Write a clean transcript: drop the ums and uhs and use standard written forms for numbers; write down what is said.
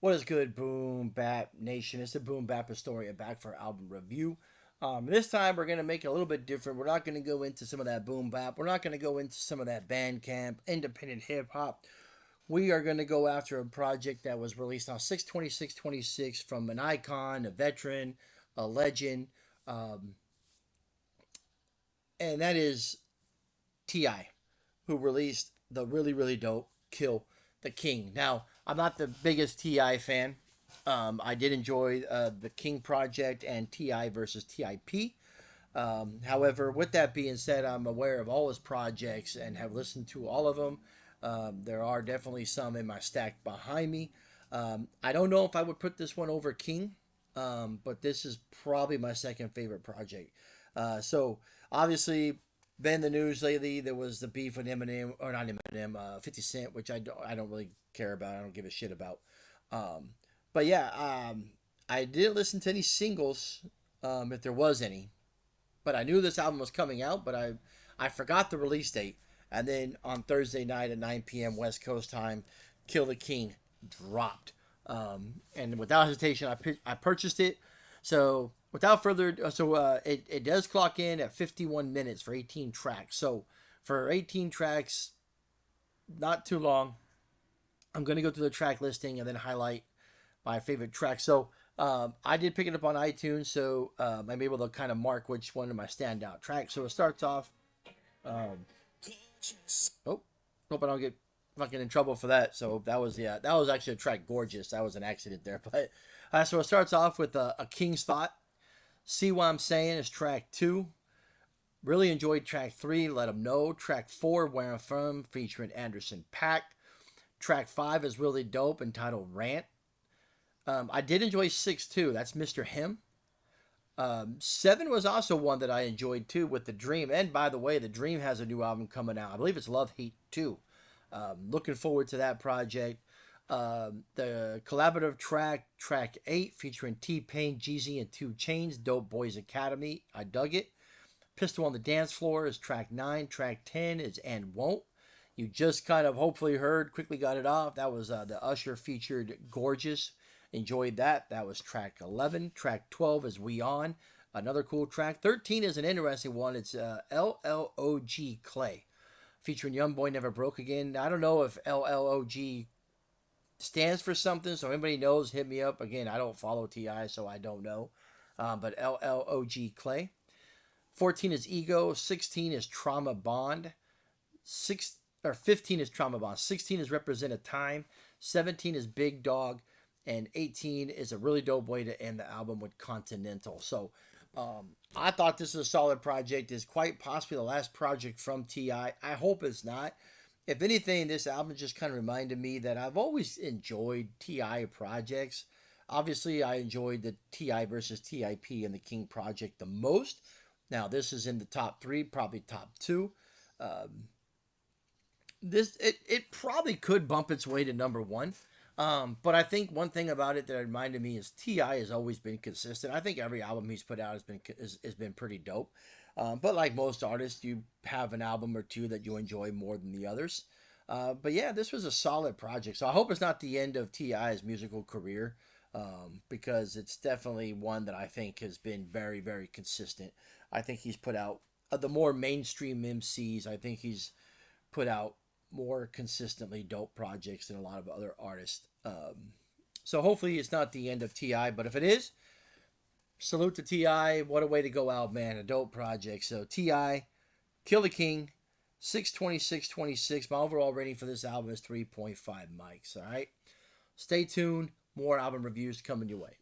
What is good, Boom Bap Nation? It's the Boom Bap Historian back for album review. This time we're gonna make it a little bit different. We're not gonna go into some of that boom bap. We're not gonna go into some of that band camp, independent hip hop. We are gonna go after a project that was released on 6/26/26 from an icon, a veteran, a legend, um, and that is Ti, who released the really dope Kill the King. Now, I'm not the biggest Ti fan. I did enjoy the King Project and Ti versus TIP. However, with that being said, I'm aware of all his projects and have listened to all of them. There are definitely some in my stack behind me. I don't know if I would put this one over King, but this is probably my second favorite project. So obviously, been the news lately. There was the beef with Eminem, or not Eminem, 50 Cent, which I don't really care about. I don't give a shit about. Um, but yeah, I didn't listen to any singles, if there was any. But I knew this album was coming out, but I forgot the release date. And then on Thursday night at 9 p.m. West Coast time, Kill the King dropped. And without hesitation, I purchased it. So without further, it does clock in at 51 minutes for 18 tracks. So for 18 tracks, not too long. I'm gonna go through the track listing and then highlight my favorite tracks. So I did pick it up on iTunes, so I'm able to kind of mark which one of my standout tracks. So it starts off. Um, oh, hope I don't get fucking in trouble for that. So that was actually a track "Gorgeous." That was an accident there, but so it starts off with a King's Thought. See What I'm Saying is track 2. Really enjoyed track 3. Let 'em Know. Track 4, Where I'm From, featuring Anderson .Paak. Track 5 is really dope, entitled Rant. I did enjoy 6 too. That's Mr. Him. 7 was also one that I enjoyed too, with The Dream. And by the way, The Dream has a new album coming out. I believe it's Love Hate 2. Looking forward to that project. The collaborative track 8, featuring T-Pain, Jeezy, and 2 Chainz, Dope Boys Academy. I dug it. Pistol on the Dance Floor is track 9. Track 10 is And Won't. You just kind of hopefully heard, quickly got it off. That was the Usher featured Gorgeous. Enjoyed that. That was track 11. Track 12 is We On. Another cool track. 13 is an interesting one. It's LLOG Clay, featuring Young Boy Never Broke Again. I don't know if LLOG stands for something, so if anybody knows, hit me up. Again, I don't follow TI, so I don't know. But LLOG Clay. 14 is Ego. 16 is Trauma Bond. 15 is Trauma Bond. 16 is Represent a Time. 17 is Big Dog. And 18 is a really dope way to end the album with Continental. So I thought this is a solid project. It's quite possibly the last project from T.I. I hope it's not. If anything, this album just kind of reminded me that I've always enjoyed T.I. projects. Obviously, I enjoyed the T.I. versus TIP and the King project the most. Now, this is in the top 3, probably top 2. Um, it probably could bump its way to number 1. But I think one thing about it that reminded me is Ti has always been consistent. I think every album he's put out has been pretty dope. But like most artists, you have an album or two that you enjoy more than the others. But yeah, this was a solid project. So I hope it's not the end of Ti's musical career, because it's definitely one that I think has been very consistent. I think he's put out the more mainstream MCs. I think he's put out more consistently dope projects than a lot of other artists. So hopefully it's not the end of Ti, but if it is, salute to Ti. What a way to go out, man! A dope project. So Ti, Kill the King, 6/26/26. My overall rating for this album is 3.5 mics. All right, stay tuned. More album reviews coming your way.